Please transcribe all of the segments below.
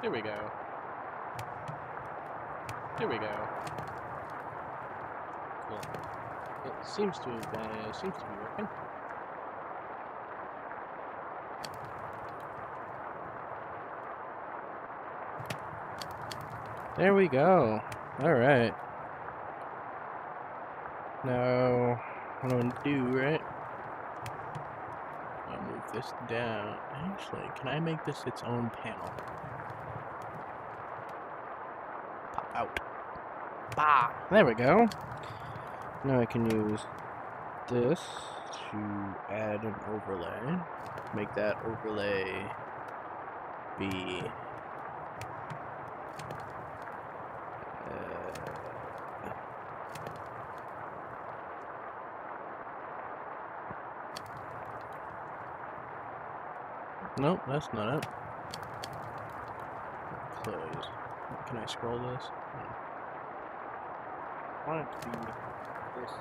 Here we go. Here we go. Cool. It seems to be working. There we go. All right. Now, what I'm gonna do, right? I'll move this down. Actually, can I make this its own panel? Pop out. Bah! There we go. Now I can use this to add an overlay. Make that overlay be nope, that's not it. Close. Can I scroll this? I want it to be this.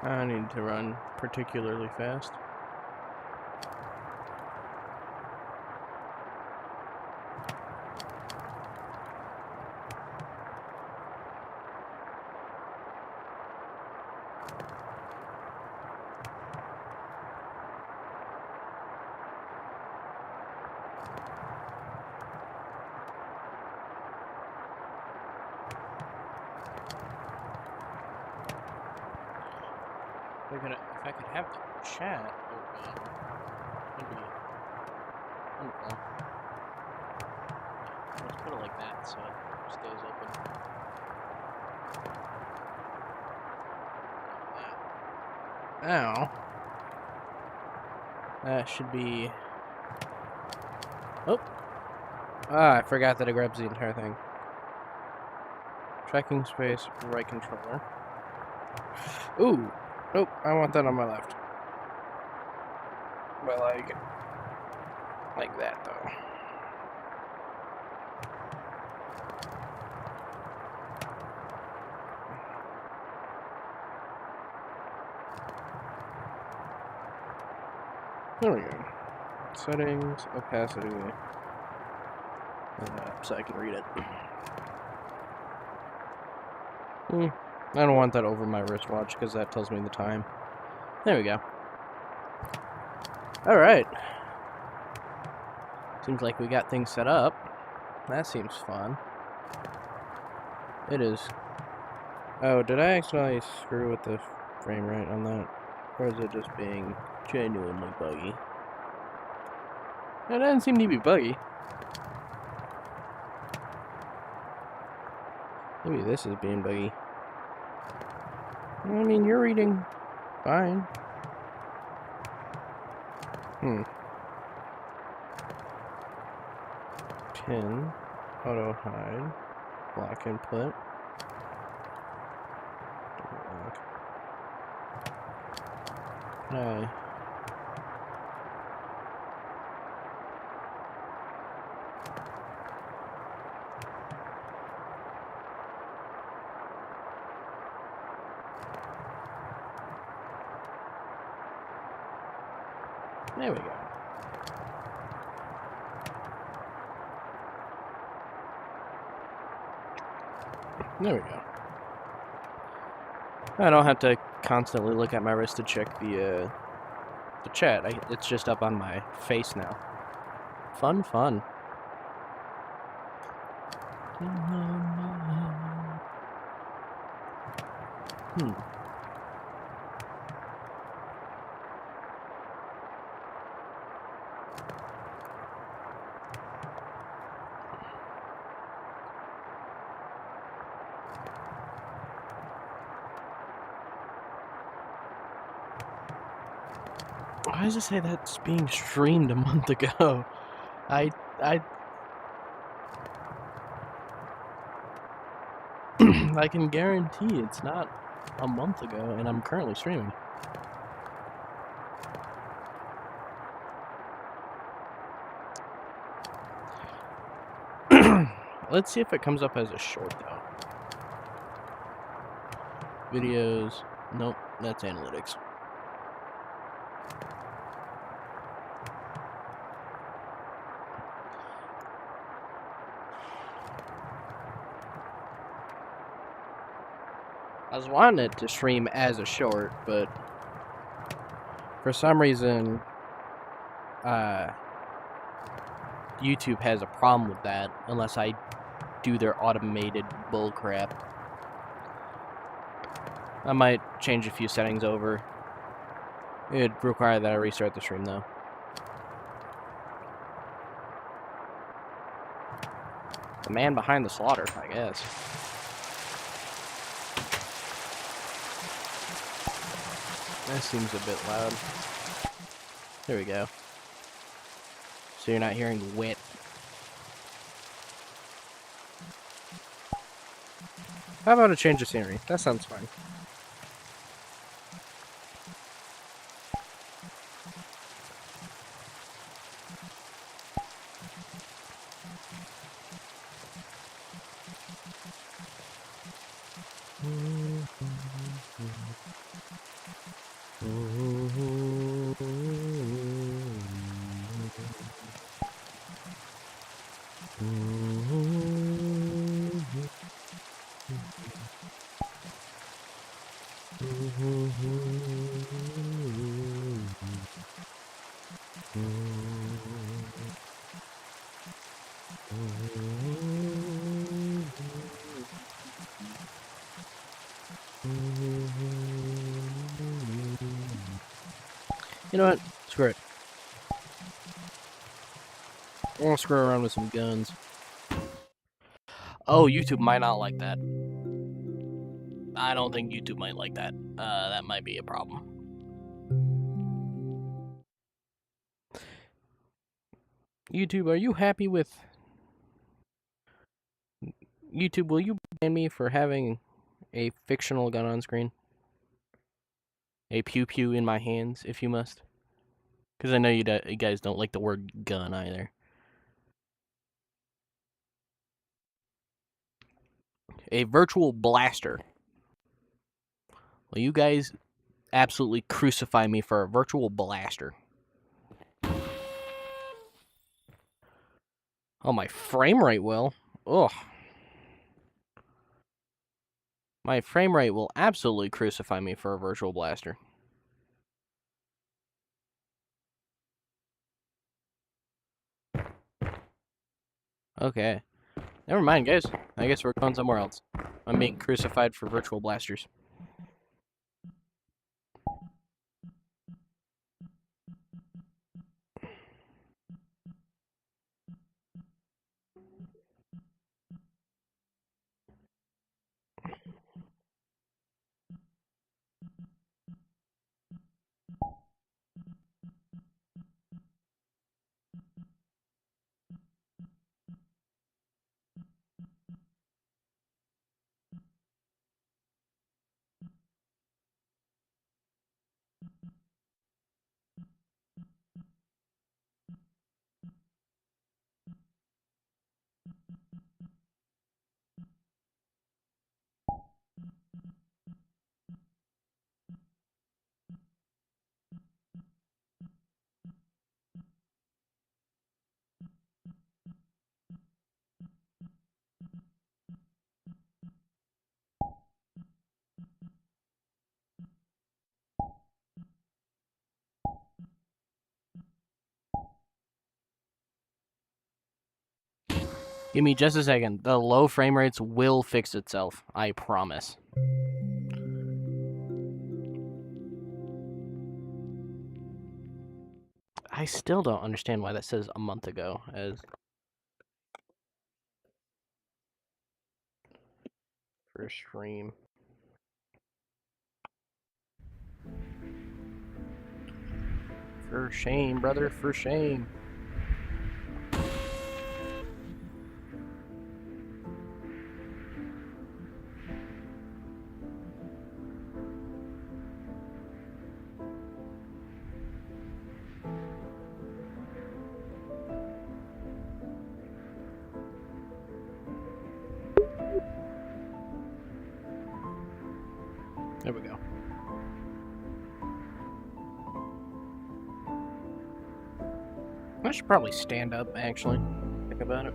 I need to run particularly fast. If I could have the chat open, that'd be wonderful. Let's put it like that so it stays open. Like that. Now, that should be. Oh! Ah, I forgot that it grabs the entire thing. Tracking space, right controller. Ooh! Nope, I want that on my left. But like that though. There we go. Settings, opacity. So I can read it. I don't want that over my wristwatch because that tells me the time. There we go. Alright. Seems like we got things set up. That seems fun. It is. Oh, did I accidentally screw with the frame rate on that? Or is it just being genuinely buggy? It doesn't seem to be buggy. Maybe this is being buggy. I mean, you're reading fine. 10, auto hide, block input. No. There we go. There we go. I don't have to constantly look at my wrist to check the chat. It's just up on my face now. Fun. Why does it say that's being streamed a month ago? I I can guarantee it's not a month ago, and I'm currently streaming. Let's see if it comes up as a short, though. Videos. Nope, that's analytics. I was wanting it to stream as a short, but for some reason, YouTube has a problem with that unless I do their automated bullcrap. I might change a few settings over. It'd require that I restart the stream, though. The man behind the slaughter, I guess. That seems a bit loud. There we go. So you're not hearing wet. How about a change of scenery? That sounds fine. You know what? Screw it. I want to screw around with some guns. Oh, YouTube might not like that. I don't think YouTube might like that. That might be a problem. YouTube, are you happy with... YouTube, will you ban me for having a fictional gun on screen? A pew-pew in my hands, if you must. Because I know you guys don't like the word gun either. A virtual blaster. Will you guys absolutely crucify me for a virtual blaster? Oh, my frame rate will. Ugh. My frame rate will absolutely crucify me for a virtual blaster. Okay. Never mind, guys. I guess we're going somewhere else. I'm being crucified for virtual blasters. Give me just a second. The low frame rates will fix itself. I promise. I still don't understand why that says a month ago as first stream. For shame, brother, for shame. There we go. I should probably stand up, actually. Think about it.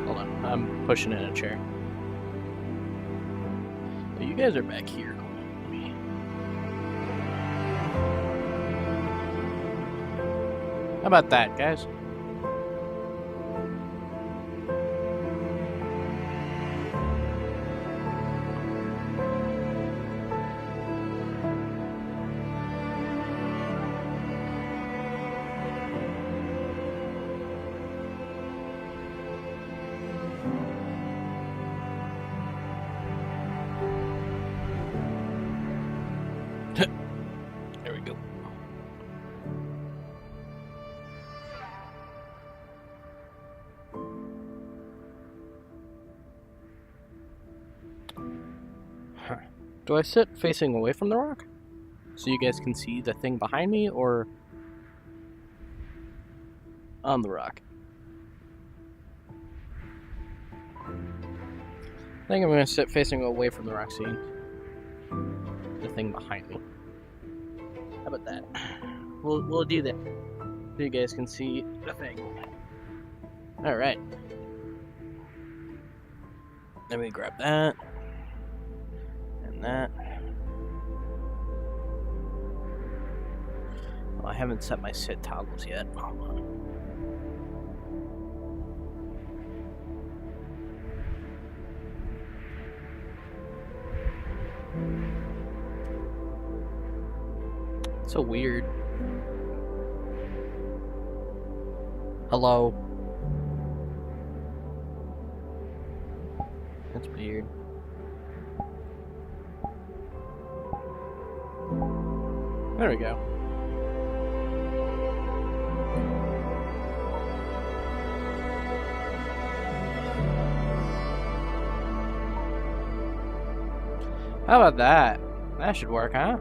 Hold on, I'm pushing in a chair. But you guys are back here. How about that, guys? There we go. Do I sit facing away from the rock? So you guys can see the thing behind me, or on the rock? I think I'm going to sit facing away from the rock, seeing the thing behind me. How about that? We'll do that so you guys can see the thing. Alright. Let me grab that. And that. Well, I haven't set my sit toggles yet. Hold on. So weird. Hello. That's weird. There we go. How about that? That should work, huh?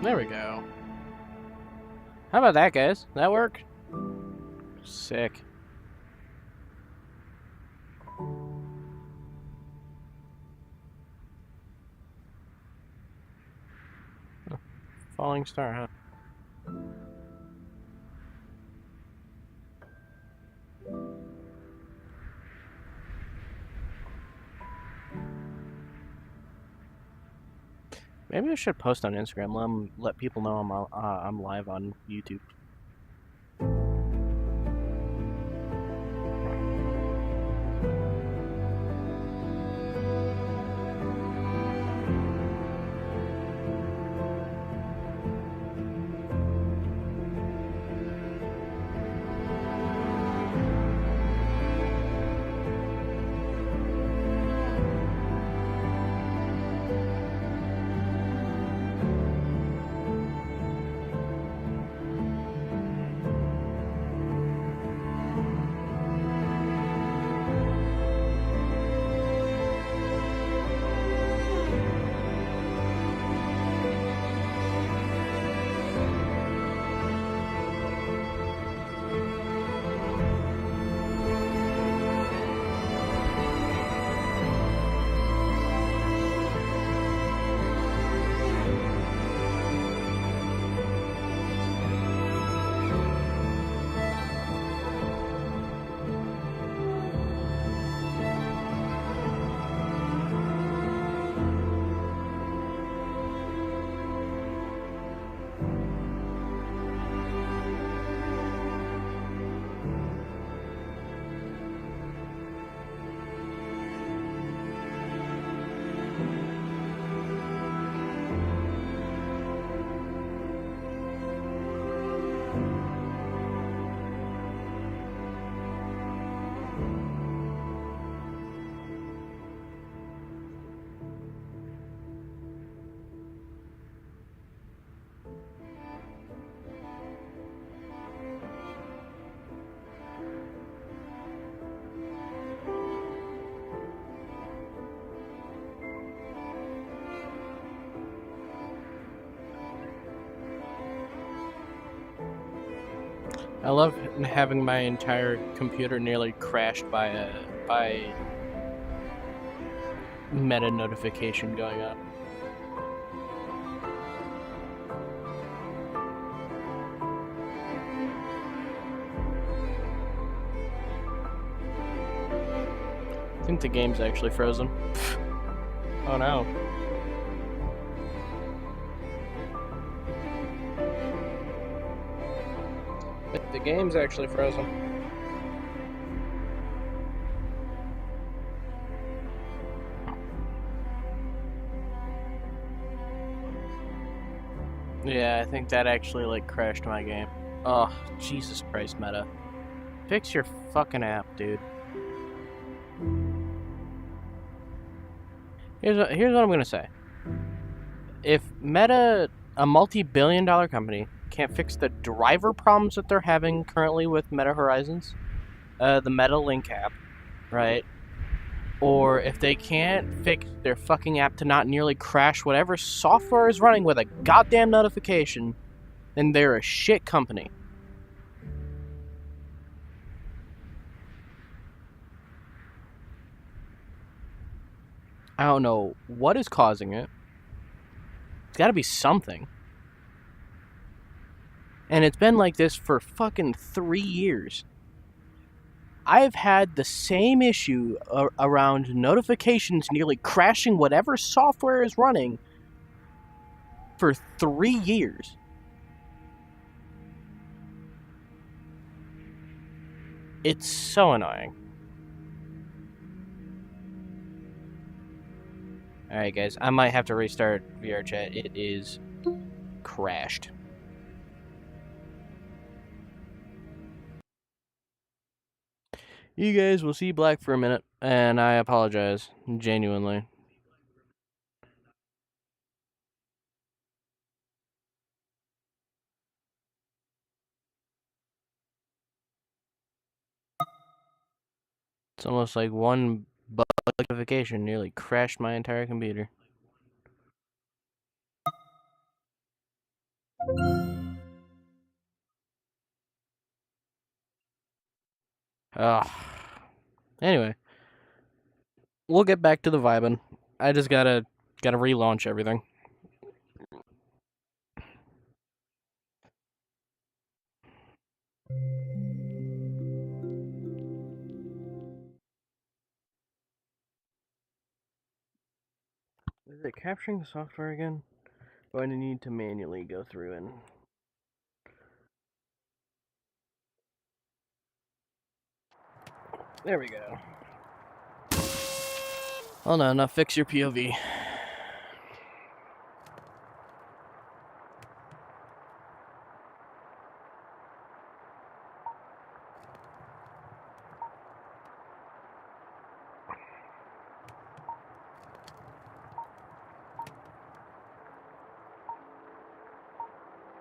There we go. How about that, guys? That work? Sick. Oh, falling star, huh? Maybe I should post on Instagram. Let people know I'm live on YouTube. I love having my entire computer nearly crashed by meta notification going up. I think the game's actually frozen. Oh no. The game's actually frozen. Yeah, I think that actually like crashed my game. Oh, Jesus Christ, Meta. Fix your fucking app, dude. Here's what I'm gonna say. If Meta, a multi-billion-dollar company, can't fix the driver problems that they're having currently with Meta Horizons, the Meta Link app, right? Or if they can't fix their fucking app to not nearly crash whatever software is running with a goddamn notification, then they're a shit company. I don't know what is causing it. It's gotta be something. And it's been like this for fucking 3 years. I've had the same issue around notifications nearly crashing whatever software is running for 3 years. It's so annoying. Alright guys, I might have to restart VRChat. It is crashed. You guys will see black for a minute, and I apologize, genuinely. It's almost like one bug notification nearly crashed my entire computer. Ugh. Anyway, we'll get back to the vibing. I just gotta relaunch everything. Is it capturing the software again? Do I need to manually go through and... There we go. Hold on, now fix your POV.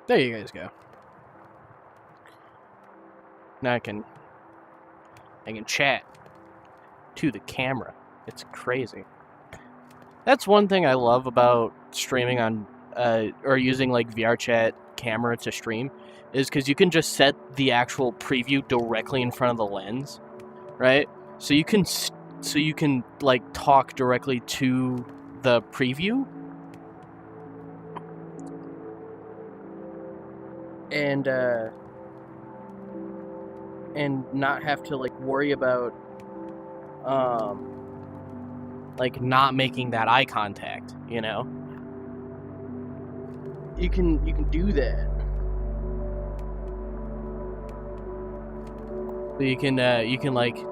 There you guys go. Now I can chat to the camera. It's crazy. That's one thing I love about streaming on or using like VRChat camera to stream, is because you can just set the actual preview directly in front of the lens, right? So you can like talk directly to the preview, and not have to like worry about like not making that eye contact, you know? You can do that. So you can like,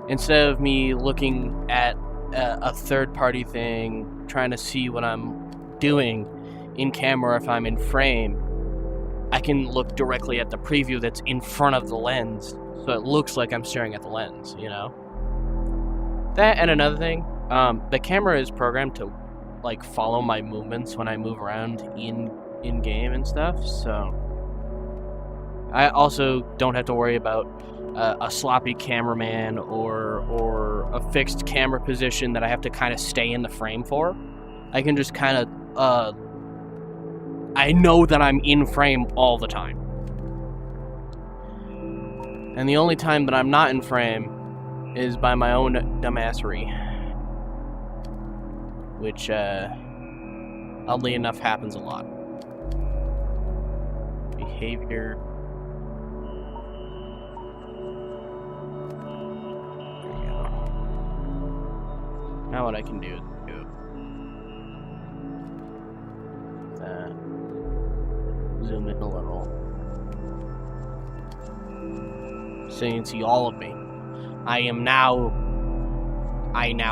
instead of me looking at a third-party thing, trying to see what I'm doing in camera if I'm in frame, I can look directly at the preview that's in front of the lens, so it looks like I'm staring at the lens, you know? That, and another thing, the camera is programmed to like follow my movements when I move around in game and stuff, so I also don't have to worry about a sloppy cameraman or a fixed camera position that I have to kind of stay in the frame for. I can just kind of I know that I'm in frame all the time. And the only time that I'm not in frame is by my own dumbassery. Which, oddly enough, happens a lot. Behavior. There we go. Now what I can do is go that. Zoom in a little. So you can see all of me. I now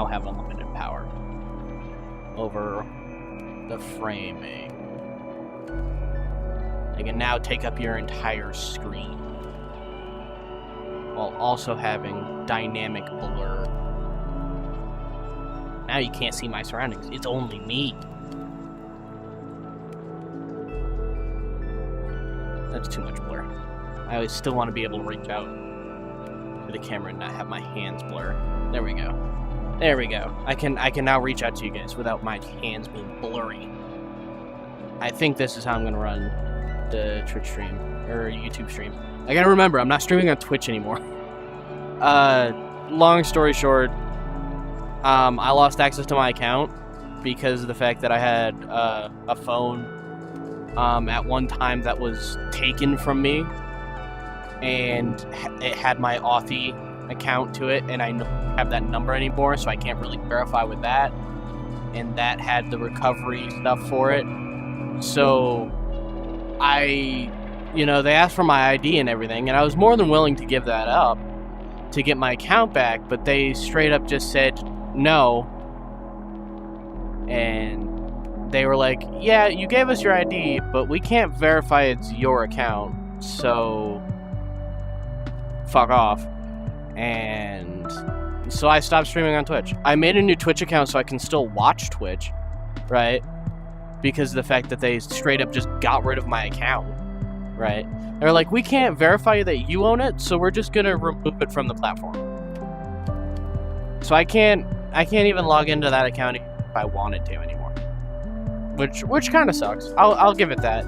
have unlimited power over the framing. I can now take up your entire screen while also having dynamic blur. Now you can't see my surroundings. It's only me. That's too much blur. I always still want to be able to reach out to the camera and not have my hands blur. There we go. There we go. I can now reach out to you guys without my hands being blurry. I think this is how I'm gonna run the Twitch stream or YouTube stream. I gotta remember, I'm not streaming on Twitch anymore. Long story short, I lost access to my account because of the fact that I had a phone at one time that was taken from me, and it had my Authy account to it, and I don't have that number anymore, so I can't really verify with that. And that had the recovery stuff for it. So they asked for my ID and everything, and I was more than willing to give that up to get my account back, but they straight up just said no. And they were like, yeah, you gave us your ID, but we can't verify it's your account, so fuck off. And so I stopped streaming on Twitch. I made a new Twitch account so I can still watch Twitch, right? Because of the fact that they straight up just got rid of my account, right? They're like, we can't verify that you own it, so we're just gonna remove it from the platform. So I can't even log into that account if I wanted to anymore. Which kind of sucks. I'll give it that.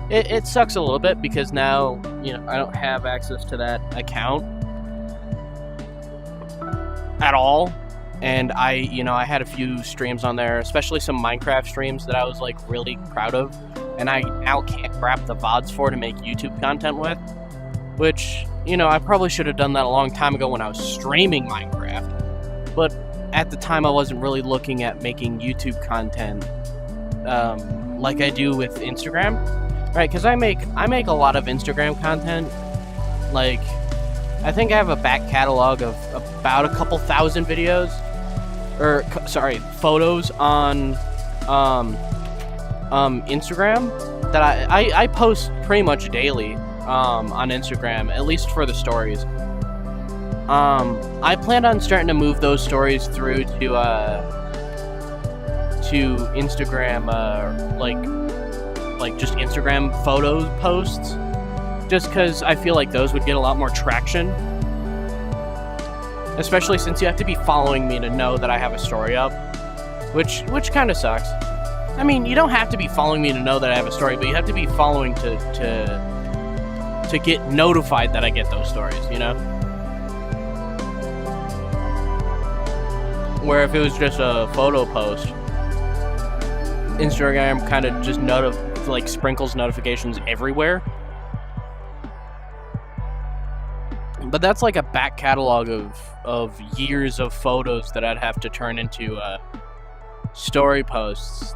It sucks a little bit because now, I don't have access to that account at all. And I had a few streams on there, especially some Minecraft streams that I was like really proud of, and I now can't grab the VODs for to make YouTube content with, which, I probably should have done that a long time ago when I was streaming Minecraft, but at the time I wasn't really looking at making YouTube content like I do with Instagram, right? Because I make a lot of Instagram content. Like, I think I have a back catalog of about a couple thousand videos, photos on Instagram that I post pretty much daily on Instagram, at least for the stories. I plan on starting to move those stories through to Instagram, like just Instagram photos posts, just because I feel like those would get a lot more traction. Especially since you have to be following me to know that I have a story up, which kind of sucks. I mean, you don't have to be following me to know that I have a story, but you have to be following to get notified that I get those stories, Where if it was just a photo post, Instagram kind of just sprinkles notifications everywhere. But that's like a back catalog of years of photos that I'd have to turn into story posts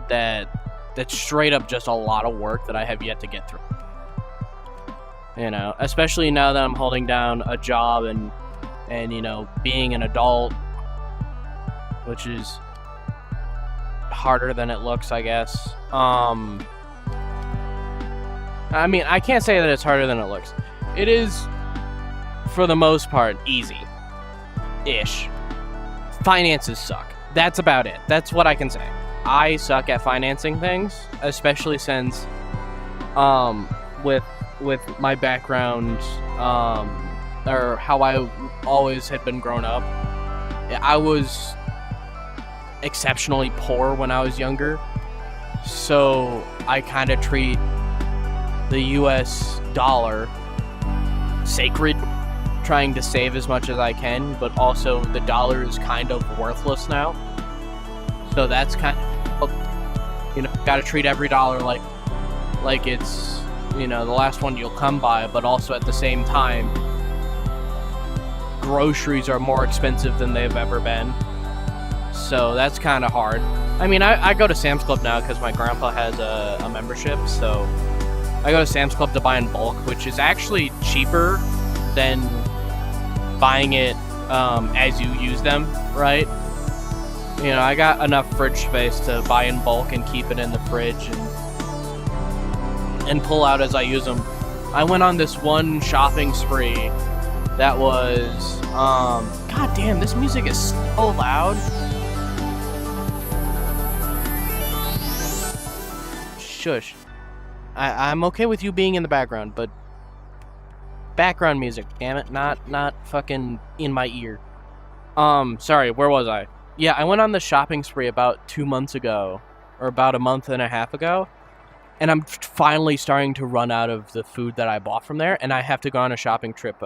that's straight up just a lot of work that I have yet to get through. Especially now that I'm holding down a job and being an adult, which is harder than it looks, I guess. I mean, I can't say that it's harder than it looks. It is, for the most part, easy-ish. Finances suck. That's about it. That's what I can say. I suck at financing things, especially since, with my background, or how I always had been grown up. I was exceptionally poor when I was younger, so I kind of treat the US dollar sacred, trying to save as much as I can, but also the dollar is kind of worthless now. So that's kind of, you know, gotta treat every dollar like it's, you know, the last one you'll come by, but also at the same time, groceries are more expensive than they've ever been. So that's kind of hard. I mean, I go to Sam's Club now because my grandpa has a membership, so I go to Sam's Club to buy in bulk, which is actually cheaper than buying it as you use them, right? You know, I got enough fridge space to buy in bulk and keep it in the fridge and pull out as I use them. I went on this one shopping spree that was, god damn, this music is so loud. Shush. I'm okay with you being in the background, but background music, damn it, not fucking in my ear. Sorry, where was I? Yeah, I went on the shopping spree about 2 months ago, or about a month and a half ago, and I'm finally starting to run out of the food that I bought from there, and I have to go on a shopping trip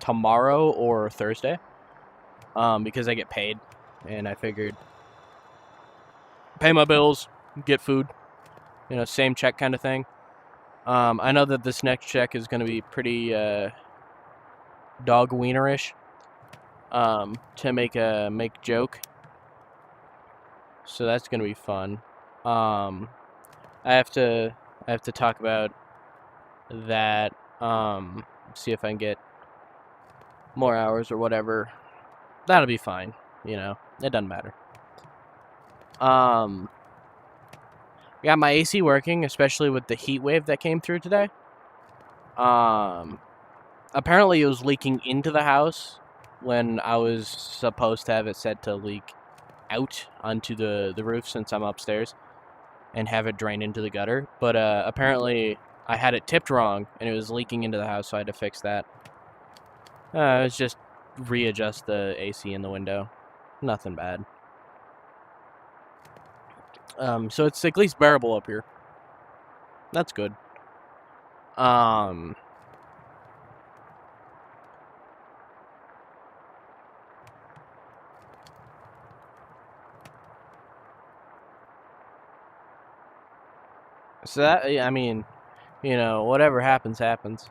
tomorrow or Thursday, because I get paid, and I figured pay my bills, get food, you know, same check kind of thing. I know that this next check is going to be pretty dog wienerish, to make a joke, so that's going to be fun. I have to talk about that, see if I can get more hours or whatever. That'll be fine, you know, it doesn't matter. I got my AC working, especially with the heat wave that came through today. Apparently it was leaking into the house when I was supposed to have it set to leak out onto the roof since I'm upstairs and have it drain into the gutter. But apparently I had it tipped wrong and it was leaking into the house, so I had to fix that. It was just readjust the AC in the window. Nothing bad. So it's at least bearable up here. That's good. So that, I mean, you know, whatever happens, happens.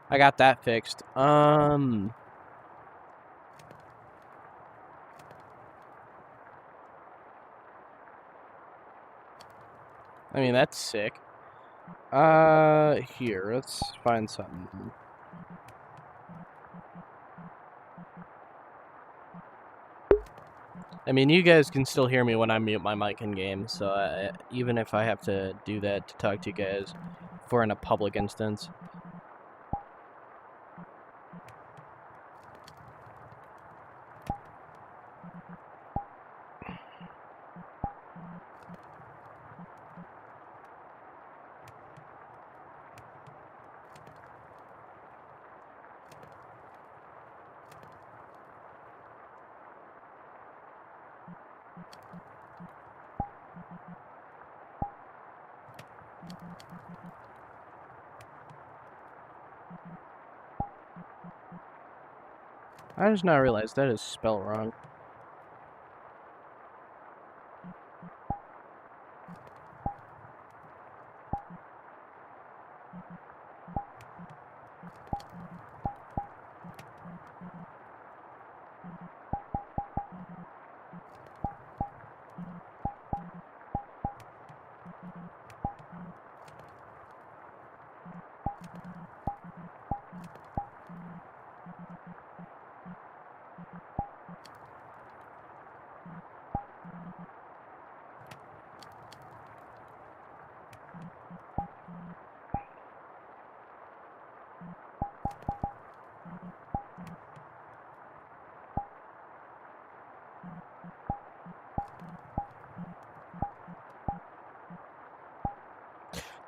I got that fixed. I mean, that's sick. Here, let's find something. I mean, you guys can still hear me when I mute my mic in game, so even if I have to do that to talk to you guys if we're in a public instance. I just now realized that is spelled wrong.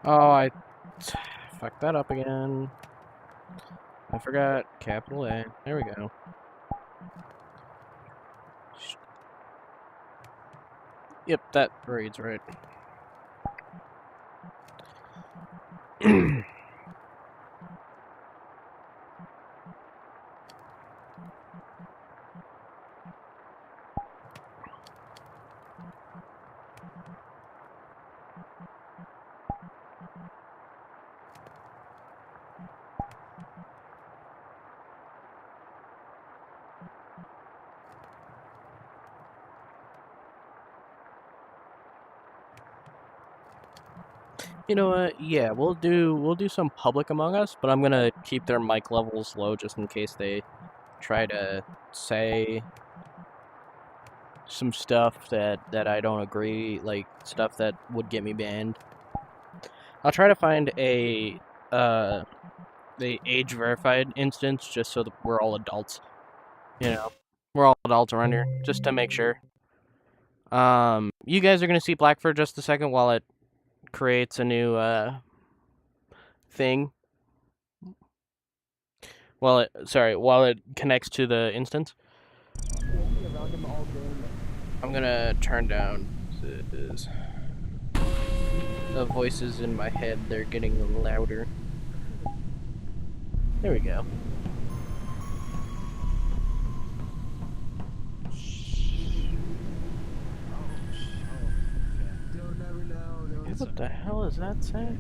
Oh, I fucked that up again. I forgot capital A. There we go. Yep, that reads right. You know what? Yeah, we'll do some public Among Us, but I'm gonna keep their mic levels low just in case they try to say some stuff that I don't agree, like stuff that would get me banned. I'll try to find a the age verified instance just so that we're all adults. You know, we're all adults around here, just to make sure. You guys are gonna see black for just a second while it creates a new thing. While it connects to the instance. I'm gonna turn down the voices in my head. They're getting louder. There we go. What the hell is that saying?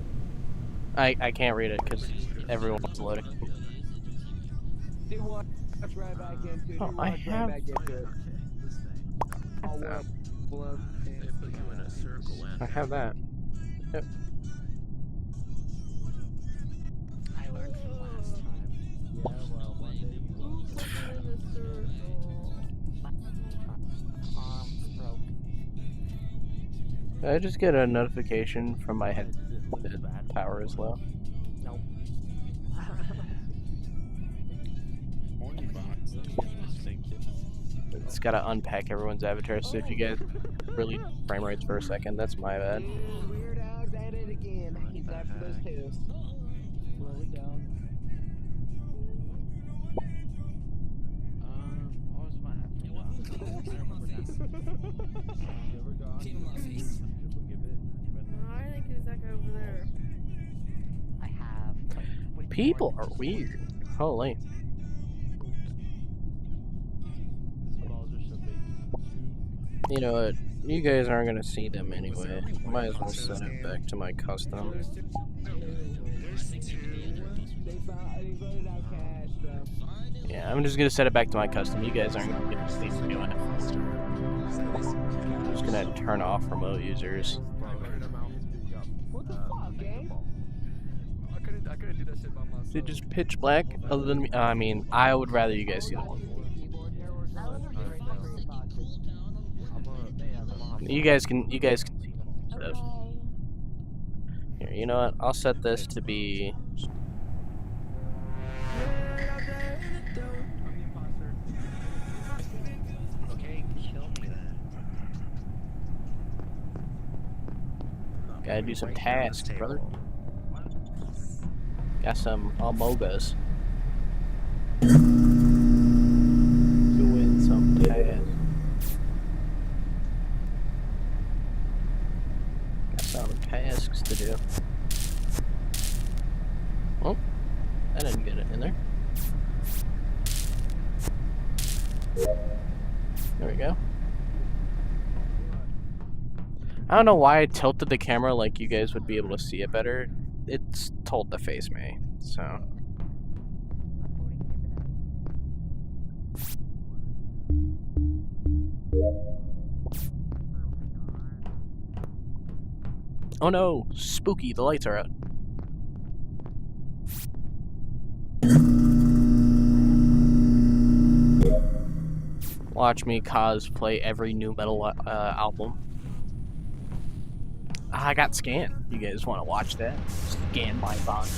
I can't read it because everyone's loading. Oh, I have that. I have that. Yep. I learned from last time. Yeah, well, one day you will. Broke. Did I just get a notification from my head that power is low? Nope. It's gotta unpack everyone's avatar, so if you guys really frame rates for a second, that's my bad. Weird Al's at it again. He's after those two. Slow it down. What was my I remember that. Team Muffy. I think it's that guy over there. I have. People are weird. Holy. You know what? You guys aren't gonna see them anyway. Might as well set it back to my custom. Yeah, I'm just gonna set it back to my custom. You guys aren't gonna get to see me doing it. I'm just gonna turn off remote users. What the fuck, gang? I couldn't do that shit by myself. Is it just pitch black? Other than me? I mean, I would rather you guys see the one. You guys can see stuff. Here, you know what? I'll set this to be. Okay, kill me then. Gotta do some tasks, brother. Got some Amogas. Doing some tasks. Tasks to do. Oh, I didn't get it in there. There we go. I don't know why I tilted the camera like you guys would be able to see it better. It's told to face me, so. Oh no, spooky, the lights are out. Watch me cosplay every new metal album. I got Scan. You guys want to watch that? Scan my bond.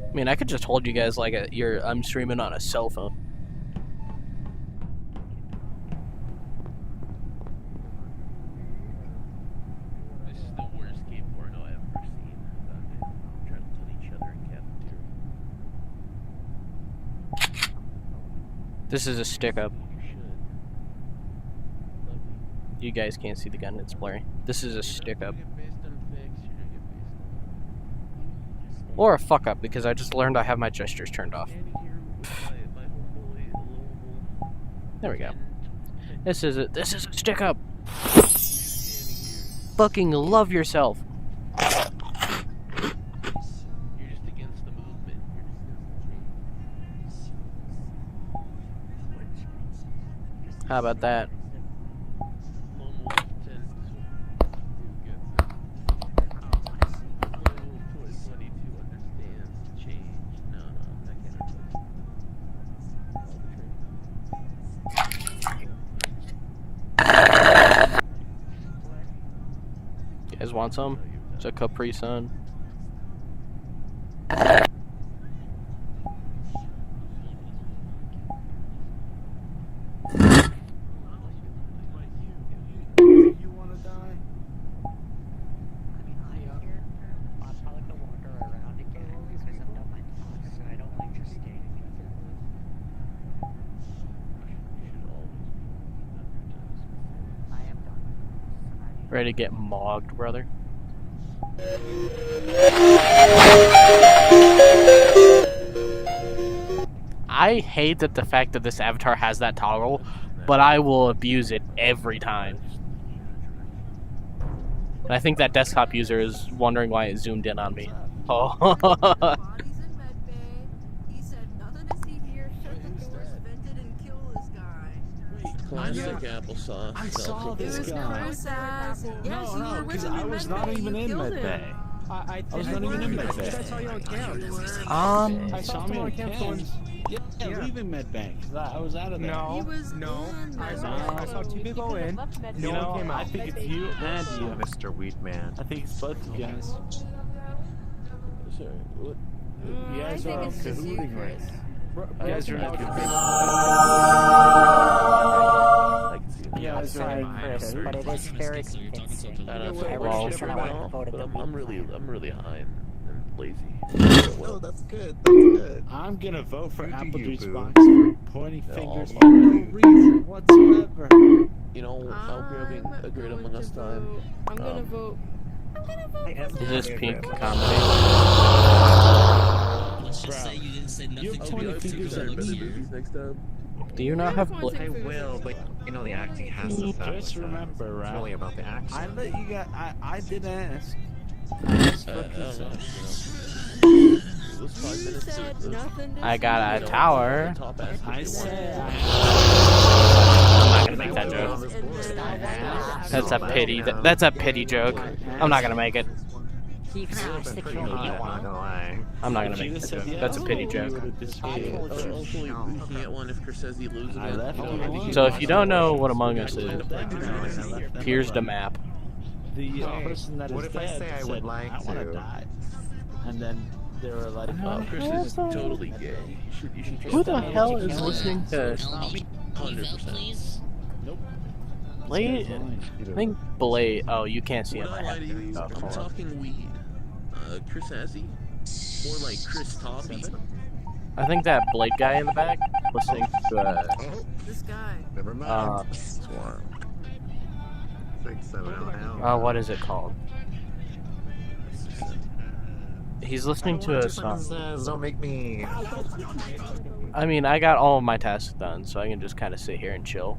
I mean, I could just hold you guys like I'm streaming on a cell phone. This is the worst skateboard I've ever seen. I'm trying to kill each other in cafeteria. This is a stick up. You should. You guys can't see the gun, it's blurry. This is a stick up. Or a fuck up, because I just learned I have my gestures turned off. There we go. This is a stick up. fucking love yourself. You're just against the movement. You're just against the change. How about that? Lone wolf tends to do good. Lone wolf 2022 understands change. No, I can't remember. You guys want some? It's a Capri Sun. You wanna die? I'll probably go wander around again because I've done my tasks and I don't like just standing there. I am done. Ready to get mogged, brother? I hate that the fact that this avatar has that toggle, but I will abuse it every time. And I think that desktop user is wondering why it zoomed in on me. Oh. Bodies in med bay. He said nothing to see here. Shut the doors, vented, and kill this guy. Classic applesauce. I saw It this was guy. Chris ass. Yes, you were with because him I in was med not bay. even You in killed med him. bay. I was not even in med bay. I saw you on camp. I saw him on camp. Yeah, leaving med bank. I was out of there. He No, was no. in I med saw, bay. I saw two people in. You No know, one came I out. think it's you and you, Mr. Wheatman. I think it's both of you guys. Sorry, what? You I guys think are it's just you, cahooting right Chris. now. Bro, You guys are not I can see that. Yeah, I'm sorry, right. Chris, Okay. but it is very convincing. I don't I know, wish well, you said I would have voted but the I'm Wheat really high and lazy. No, that's good. That's good. I'm gonna vote for Who do Apple you Juice boo? Box for pointing No. fingers for no reason whatsoever. You know, I hope you're having a great I'm Among Us going to time. vote. I'm gonna vote. I'm gonna vote. Is this pink comedy? Let's just say you didn't say nothing You're to pointing me fingers for at being me. here. Next time. Do you not have Everyone's Blake? in food. You know the acting has to Just remember, It's right? really about the action. I let you guys. I did ask. I asked for I don't know, pizza. It was 5 You minutes. said nothing to I got see a here. tower. Top ass I if you want. said I'm not gonna make that joke. That's a pity. That's a pity joke. I'm not gonna make it. You can ask the king. I'm not gonna If make you'd that have said joke. yes, That's a pity you joke. would've disputed. Hopefully we can get one if Chris says he loses. I left it. him. So if you don't know what Among Us is, here's the map. The person that What is if I dead say I said, would like I wanna to?" die. And then they were like, Oh, Chris is totally gay. You should Who the hell is listening to Help me. 100%. Please. Nope. Blade? I think Blade. Oh, you can't see Would him. I lie to you? Oh, I'm hold on. talking weed. Chris Azzy? More like Chris Toppy. I think that Blade guy in the back listening to This guy. Never mind. Swarm. 670. what is it called? He's listening to a song. Don't make me. I mean, I got all of my tasks done, so I can just kind of sit here and chill.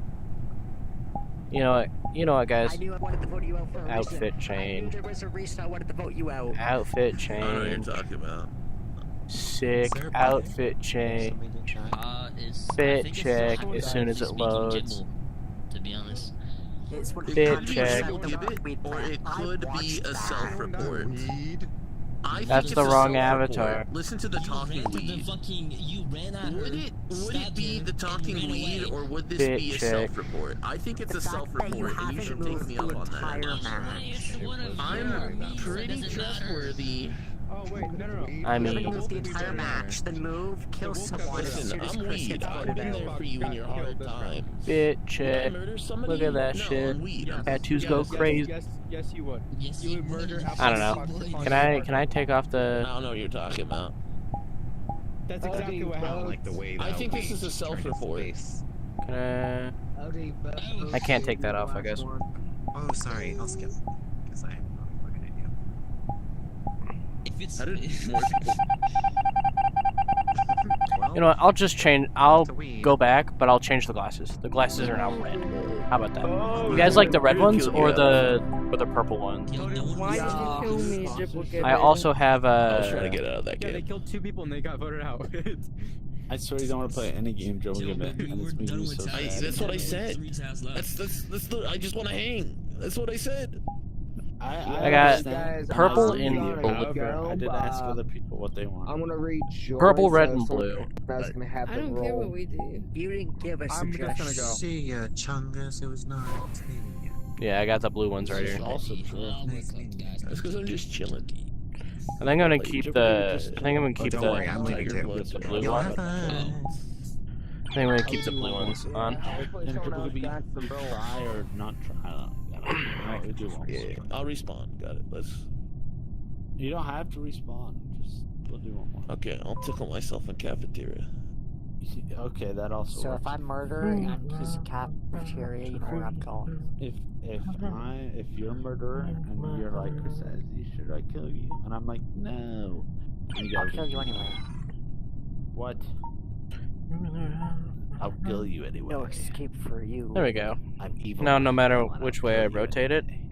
You know what? You know what, guys? I knew I wanted to vote you out for a reason. Outfit I knew change. there was a reason I wanted to vote you out. Outfit I don't know what you're change. talking about. Sick outfit change. Is Fit I think it's check not as soon as it speaking loads. Jibble, to be honest. It's what Fit the check. country said the Give it, weed or plant. it I could be watched a that. self-report. I think That's it's the a wrong self-report. avatar. Listen to the You talking ran to the weed. fucking, you ran at Would her, it stabbed be her, the and talking ran weed, away. or would this Fit be a check. self-report? I think it's The a fact that you self-report, and you haven't should take moved me the up on entire that. match. I'm pretty Doesn't matter. trustworthy. Oh wait, no. I You haven't mean, moved the entire match, then move, kill someone as Listen, soon as I'm Chris weed. gets I've voted been out. there for you in your hard times. fit Would I check. murder somebody? Look at that No, shit. I'm weed. I'm Tattoos go crazy. Yes, you would. Yes, You would murder would. I don't know. Can I take off I the? don't know what you're talking about. That's exactly what happened. I think this is a self-report. Can I can't take that off, I guess. Oh, sorry. I'll skip. Because I'm not looking at you. If it's How did more people? You know what? I'll just change. I'll go back, but I'll change the glasses. The glasses are now red. How about that? You guys like the red ones or the Or the purple ones. Yo, no one Why was- did you kill me, Diplicate? I also have I was trying to a. get out of that Yeah, they game. killed 2 people and they got voted out. I swear you don't want to play any game, Joe. Yo, Give it, when and we it's were making done me with so tasks, sad. That's what I there were said. 3 tasks left. That's the, I just want to hang. That's what I said. I got understand. purple I'm and sorry. blue. However, I did ask Uh, other people what they want. I'm gonna rejoin. Purple, red, so and someone blue. else gonna have I the don't care role. what we do. You didn't give us I'm just gonna go. See ya, Chungus. It was nice meeting you. Yeah, I got the blue ones right This here. is also true. Nice meeting you. That's because I'm just chilling. I think I'm gonna Like, keep Jupiter the. just- I think I'm gonna Oh, keep don't the. worry, I'm leaving Tiger too. Blood, the blue You'll one. have fun. I think I'm gonna keep the blue ones on. Hopefully And someone people else could be got some role. try or not try. No, we do one. Yeah, I'll respawn. Got it. Let's. You don't have to respawn. Just we'll do one more. Okay, I'll tickle myself in cafeteria. Okay, that also So works. if I murder and use a cafeteria, you know where I'm going. If you're a murderer and you're like Chris says, should I kill you? And I'm like, no. And you I'll gotta kill you leave. anyway. What? I'll kill you anyway. No escape for you. There we go. I'm evil. Now, no matter and I'll which way I kill you rotate it, anyway.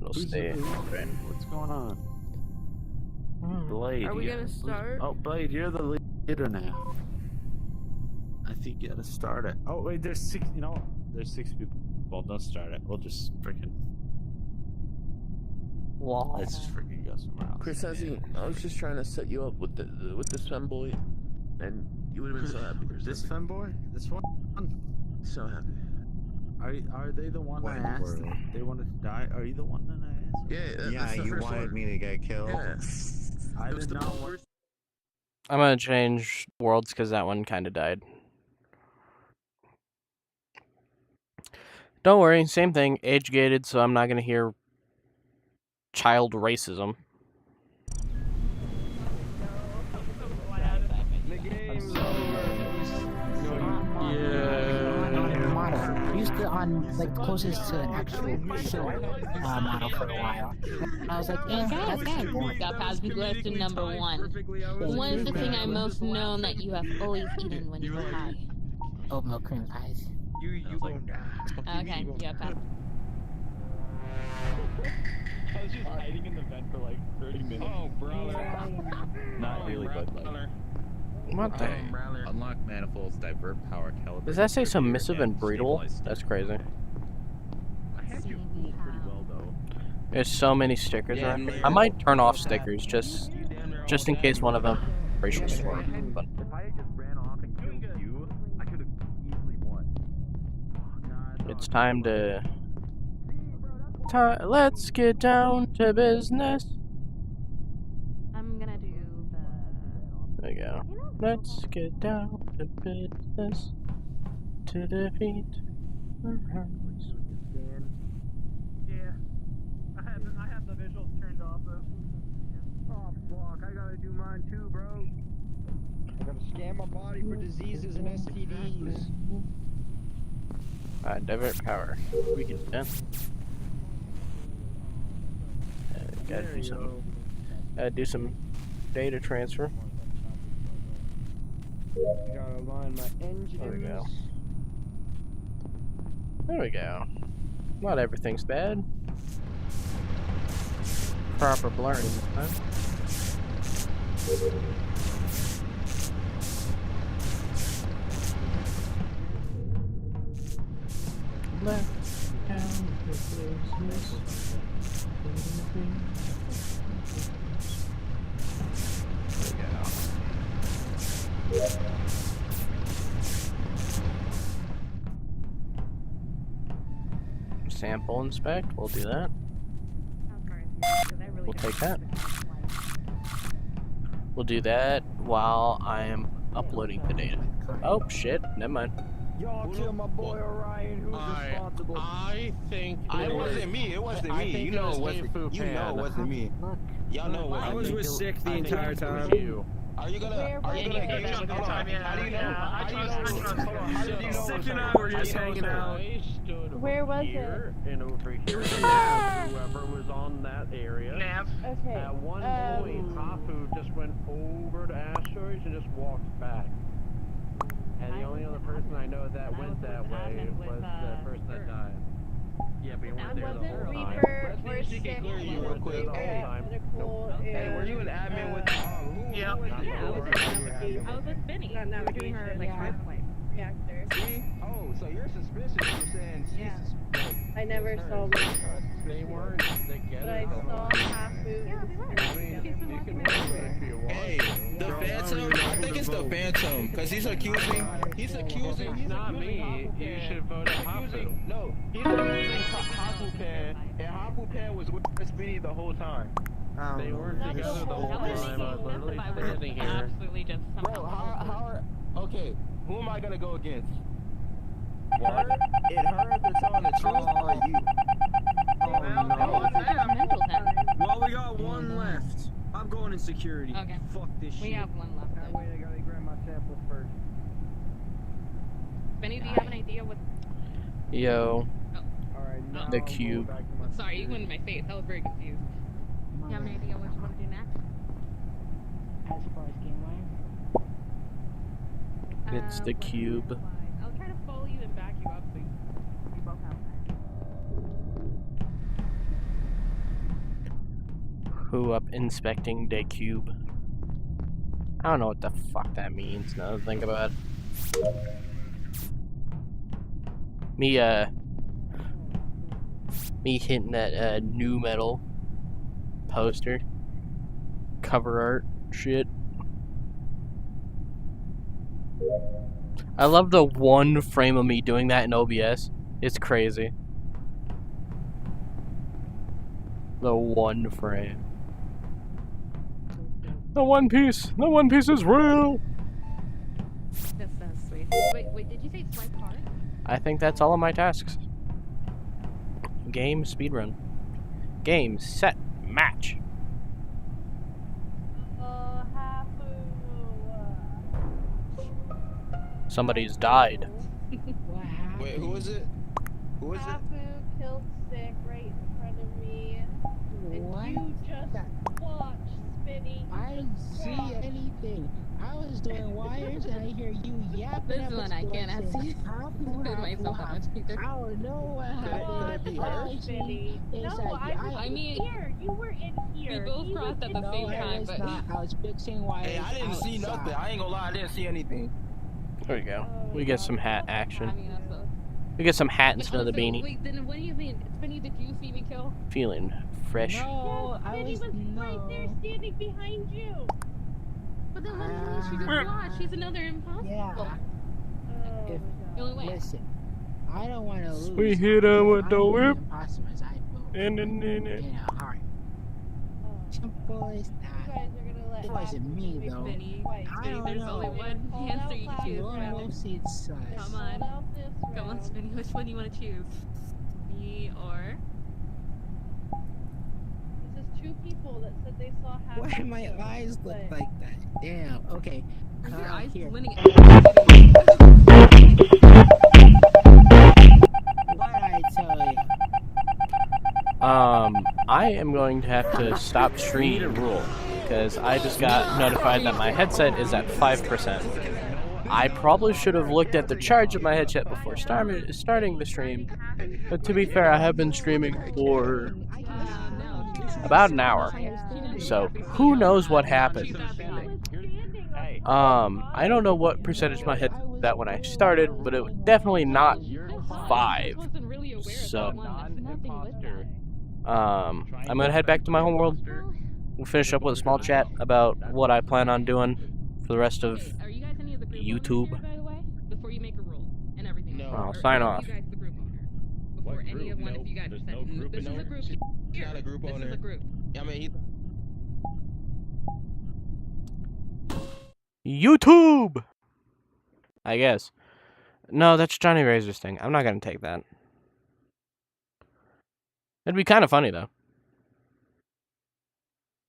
it'll Who's stay. What's going on? Blade. Are we here. gonna start? Oh, Blade, you're the leader now. I think you gotta start it. Oh wait, there's 6. You know, what? There's 6 people. Well, don't start it. We'll just freaking. Wall. Let's just freaking go somewhere else. Chris, I was just trying to set you up with this femboy, and you would have been so happy. Chris. This femboy? This one? So happy. Are they the one What I in the asked? world? They wanted to die. Are you the one that I asked? Yeah, Yeah, that's the you first wanted one. me to get killed. Yeah. I It was did the not want. worst. I'm gonna change worlds because that one kind of died. Don't worry, same thing, age gated, so I'm not gonna hear child racism. Used to on like closest to an actual show model for a while. And I was like, yeah, that's kind of boring. Got past question number 1. What is the thing I most known that you have always eaten when you were high? Oatmeal cream pies. You gonna die. Okay, yeah, pass. I was just hiding in the vent for like 30 minutes. Oh, brother. Not really, but like. What the? Unlock manifolds, divert power, calibrate. Does that say submissive and breedable? stabilize That's crazy. I had you fooled pretty well though. There's so many stickers around me. I might turn off stickers just in case one of them racial slur. But If I had just ran off and killed you, I could have easily won. it's time to. Let's get down to business. I'm gonna do the... There you go. Let's get down to business to defeat our enemies. Yeah. I have the visuals turned off though. Oh fuck, I gotta do mine too, bro. I gotta scan my body for diseases and STDs. Divert power. We can do that. Gotta do some data transfer. Gotta align my engines. There we go. There we go. Not everything's bad. Proper blurring this time. Left down to business. There we go. Sample inspect, we'll do that. We'll take that. We'll do that while I am uploading the data. Oh shit, never mind. Y'all kill my boy Orion. Who's responsible? I think It wasn't me. It wasn't me. You know it wasn't. You know it wasn't me. Y'all know what I was with Sick the entire time. Are you gonna? Are you Yeah, gonna? hold on. How do you know? How do you know? How did you know? Sick and I were just hanging out. Where was Here and over here. Whoever was on that area. Okay. At one point, Hafu just went over to asteroids and just walked back. And the only other person I know that went that way was the person that died. Yeah, but you weren't there the Wasn't whole time. Reaper or She can Six clear you weren't there the whole time. Hey, were you an admin with? Yeah. I was with Benny. We were doing her like reactor. Oh, so you're suspicious for saying Yeah. I never saw one. They weren't together. But I saw Hafu. Yeah, they were. Hey, the Phantom. I think it's the Phantom, cause he's accusing. He's Not me. You should vote at Hafu. No, he's accusing Hafupan, and Hafupan was with Speedy the whole time. They weren't together the whole time. I was literally standing here. Absolutely just Bro, okay, who am I gonna go against? Her? They're telling the truth, or you? Well, we got one left. I'm going in security. Okay. Fuck this shit. We have one left. Then. Wait, I gotta grab my sample first. Benny, do you have an idea what? Yo. Alright, now The I'll go cube. back to my Sorry, you went in my face. I was very confused. Do you have an idea what you want to do next? As far as game line, It's the cube. I'll try to follow you and back you up so we both have Who up inspecting the cube? I don't know what the fuck that means now that I think about it. Me hitting that new metal poster. Cover art shit. I love the one frame of me doing that in OBS. It's crazy. The one frame. The One Piece! The One Piece is real! That's so sweet. Wait, did you say swipe hard? I think that's all of my tasks. Game speedrun. Game, set, match. Somebody's died. what happened? Wait, who is it? Who is it? Hafu killed Sick right in front of me. And What? you just watch, Spinny. I didn't see anything. I was doing wires and I hear you yapping. This one I can't answer. Put myself on Twitter. I don't know what happened. Could it be her? Spinny. It's No, like, I mean, here. You were in here. We both crossed at the same I time, was but not. I was fixing wires. Hey, I didn't see outside. nothing. I ain't gonna lie, I didn't see anything. There we go. We get some hat I action. mean, that's a... We get some hat instead of the Also, beanie. Wait, then what do you mean? Benny, did you see me kill? Feeling fresh. No, I Spinny was was no. right there standing behind you. But then what do you mean she just watched? She's another imposter. Yeah. If, The only way. listen, I don't want to lose. We hit him with the whip. Imposters, I vote. And You know, alright. Simple as You that. guys are gonna let It wasn't me Hafu though. Benny, Wait, I don't there's know. only one answer you can choose You from. almost see it sus. Come on. Call out this Come on, round. Spinny. Which one do you want to choose? Me or... This is two people that said they saw Hafu. Why do my eyes look like that? Damn. Okay. Are your eyes here. winning? What did I tell you? I am going to have to stop streaming because I just got notified that my headset is at 5%. I probably should have looked at the charge of my headset before starting the stream, but to be fair, I have been streaming for about an hour, so who knows what happened. I don't know what percentage my headset was at when I started, but it was definitely not 5. So, I'm gonna head back to my homeworld. We'll finish up with a small chat about what I plan on doing for the rest of Are you guys any of the group YouTube. owners, by the way? Before you make a rule and everything. No. I'll Or sign are off. You guys the group owner? Before What any of group? one of you guys There's said, no group this is owner. a group. He's not a group This owner. is a group. I mean, YouTube! I guess. No, that's Johnny Razor's thing. I'm not gonna take that. It'd be kind of funny, though.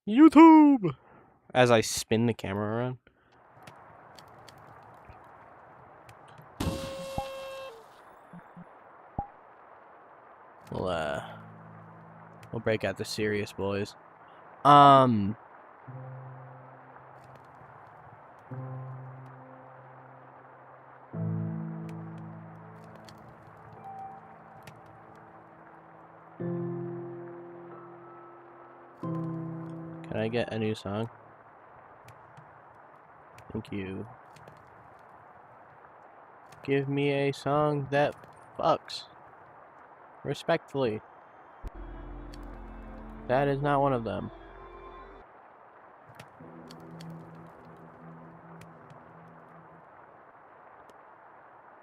YouTube! As I spin the camera around. We'll break out the serious boys. Can I get a new song? Thank you. Give me a song that fucks. Respectfully. That is not one of them.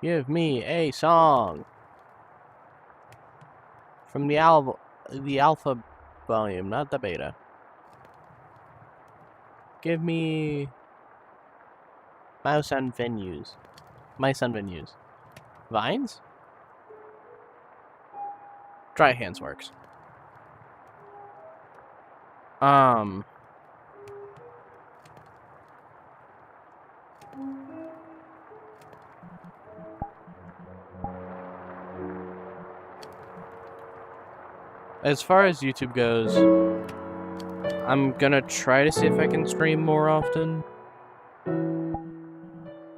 Give me a song from the alpha volume, not the beta. Give me Mouse and Venues. Mice and Venues. Vines? Dry Hands works. As far as YouTube goes, I'm gonna try to see if I can stream more often.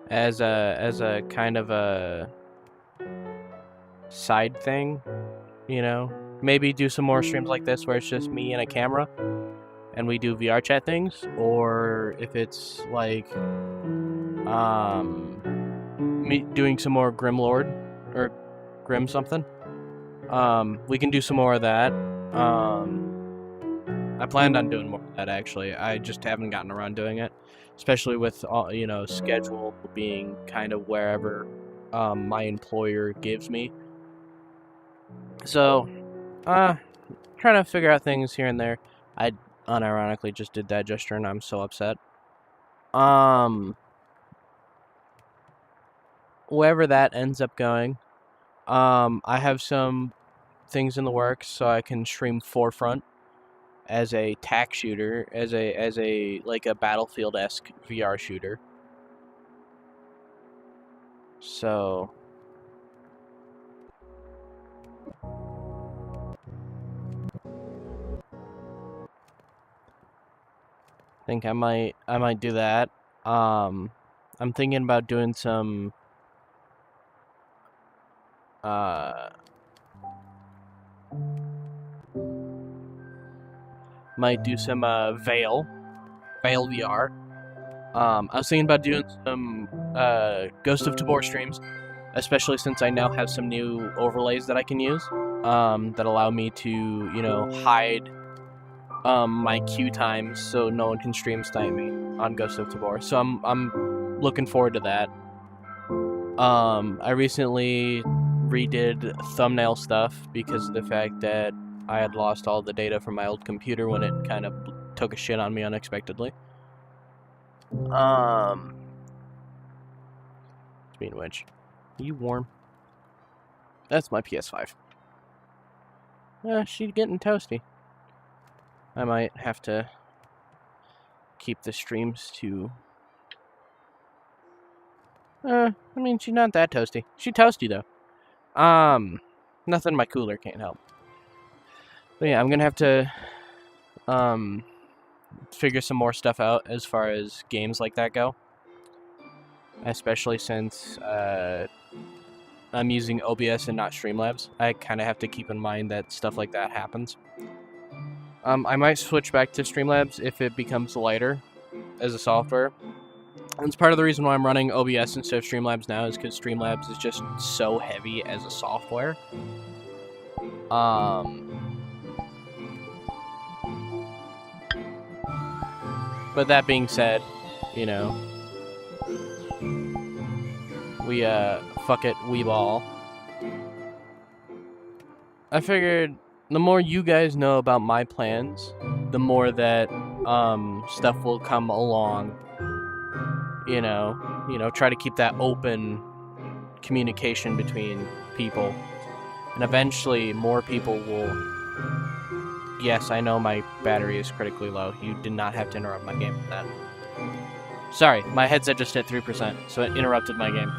As a kind of a side thing, you know? Maybe do some more streams like this where it's just me and a camera and we do VR chat things, or if it's like me doing some more Grimlord or Grim something. We can do some more of that. I planned on doing more of that, actually. I just haven't gotten around doing it, especially with you know, schedule being kind of wherever my employer gives me. So, trying to figure out things here and there. I unironically just did that gesture, and I'm so upset. Wherever that ends up going, I have some things in the works so I can stream Forefront as a tac shooter, as a like a Battlefield-esque VR shooter. So I think I might do that. I'm thinking about doing some might do some Veil VR. I was thinking about doing some Ghost of Tabor streams, especially since I now have some new overlays that I can use that allow me to, you know, hide my queue times so no one can stream snipe me on Ghost of Tabor. So I'm looking forward to that. I recently redid thumbnail stuff because of the fact that I had lost all the data from my old computer when it kind of took a shit on me unexpectedly. Speaking of which, are you warm? That's my PS5. She's getting toasty. I might have to keep the streams to... I mean, she's not that toasty. She's toasty, though. Nothing my cooler can't help. But yeah, I'm gonna have to, figure some more stuff out as far as games like that go. Especially since, I'm using OBS and not Streamlabs. I kind of have to keep in mind that stuff like that happens. I might switch back to Streamlabs if it becomes lighter as a software. And it's part of the reason why I'm running OBS instead of Streamlabs now, is because Streamlabs is just so heavy as a software. But that being said, you know, we, fuck it, we ball. I figured the more you guys know about my plans, the more that, stuff will come along. You know, try to keep that open communication between people. And eventually, more people will... Yes, I know my battery is critically low. You did not have to interrupt my game for that. Sorry, my headset just hit 3%, so it interrupted my game.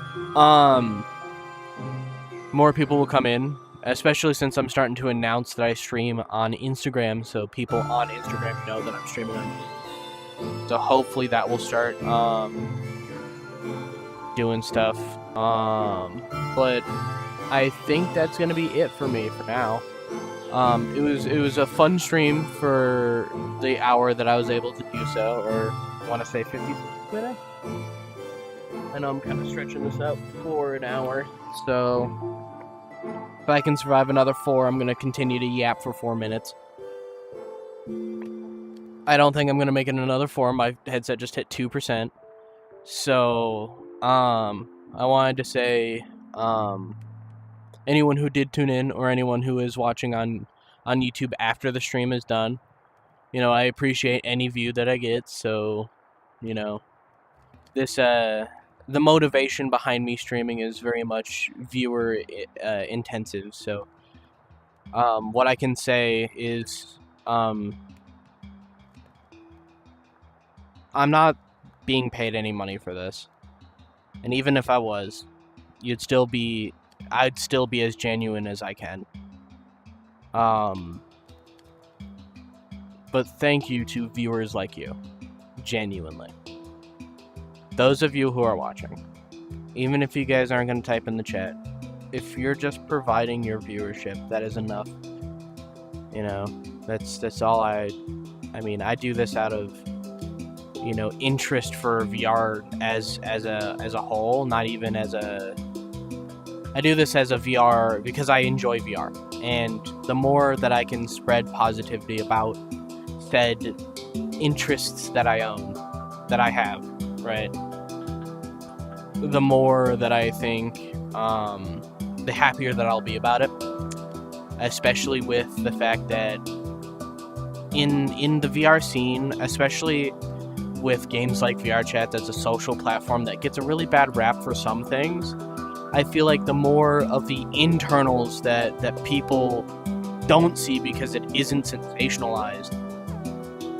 More people will come in, especially since I'm starting to announce that I stream on Instagram, so people on Instagram know that I'm streaming on YouTube. So hopefully that will start doing stuff. But I think that's gonna be it for me for now. It was a fun stream for the hour that I was able to do so, or I want to say 56 minutes. I know I'm kind of stretching this out for an hour, so if I can survive another 4, I'm gonna continue to yap for 4 minutes. I don't think I'm gonna make it another 4. My headset just hit 2%. So, I wanted to say, anyone who did tune in or anyone who is watching on YouTube after the stream is done, you know, I appreciate any view that I get. So, you know, this the motivation behind me streaming is very much viewer intensive. So, what I can say is, I'm not being paid any money for this, and even if I was, I'd still be as genuine as I can. But thank you to viewers like you, genuinely. Those of you who are watching, even if you guys aren't going to type in the chat, if you're just providing your viewership, that is enough. You know, that's all I mean, I do this out of, you know, interest for VR as a whole, not even as a... I do this as a VR because I enjoy VR, and the more that I can spread positivity about said interests that I own, that I have, right, the more that I think, the happier that I'll be about it, especially with the fact that in the VR scene, especially with games like VRChat, that's a social platform that gets a really bad rap for some things. I feel like the more of the internals that people don't see because it isn't sensationalized,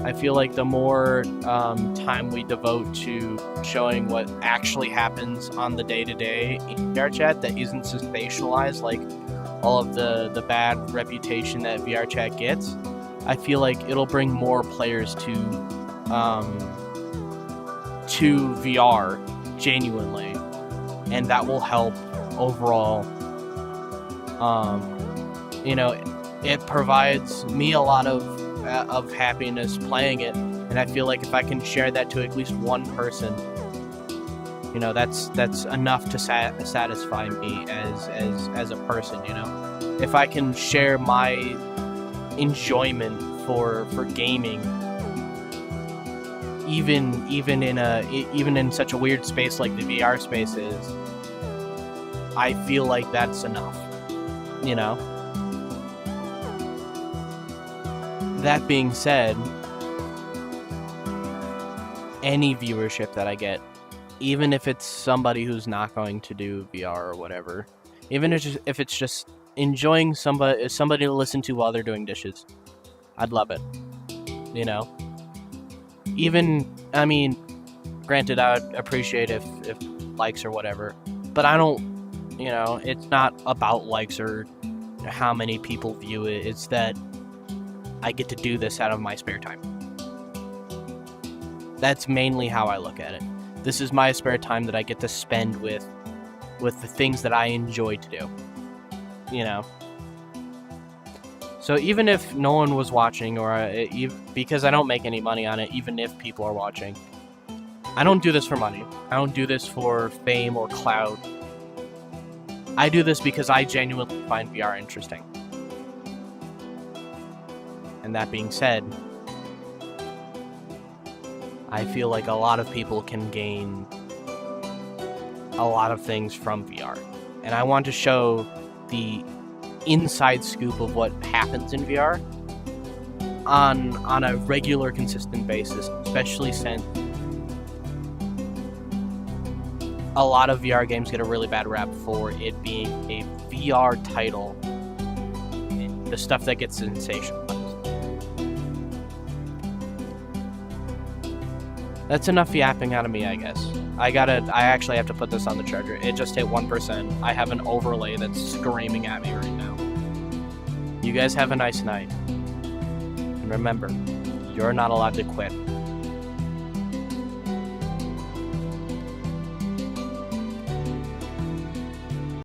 I feel like the more time we devote to showing what actually happens on the day-to-day in VRChat that isn't sensationalized, like all of the bad reputation that VRChat gets, I feel like it'll bring more players to VR genuinely, and that will help overall. You know, it provides me a lot of happiness playing it, and I feel like if I can share that to at least one person, you know, that's enough to satisfy me as a person. You know, if I can share my enjoyment for gaming, even in such a weird space like the VR space is, I feel like that's enough, you know? That being said, any viewership that I get, even if it's somebody who's not going to do VR or whatever, even if it's just enjoying somebody to listen to while they're doing dishes, I'd love it, you know? Even, I mean, granted, I would appreciate if likes or whatever, but I don't, you know, it's not about likes or how many people view it, it's that I get to do this out of my spare time. That's mainly how I look at it. This is my spare time that I get to spend with the things that I enjoy to do, you know? So even if no one was watching, or because I don't make any money on it, even if people are watching, I don't do this for money. I don't do this for fame or clout. I do this because I genuinely find VR interesting. And that being said, I feel like a lot of people can gain a lot of things from VR. And I want to show the inside scoop of what happens in VR on a regular, consistent basis, especially since a lot of VR games get a really bad rap for it being a VR title, the stuff that gets sensationalized. That's enough yapping out of me, I guess. I actually have to put this on the charger. It just hit 1%. I have an overlay that's screaming at me right now. You guys have a nice night. And remember, you're not allowed to quit.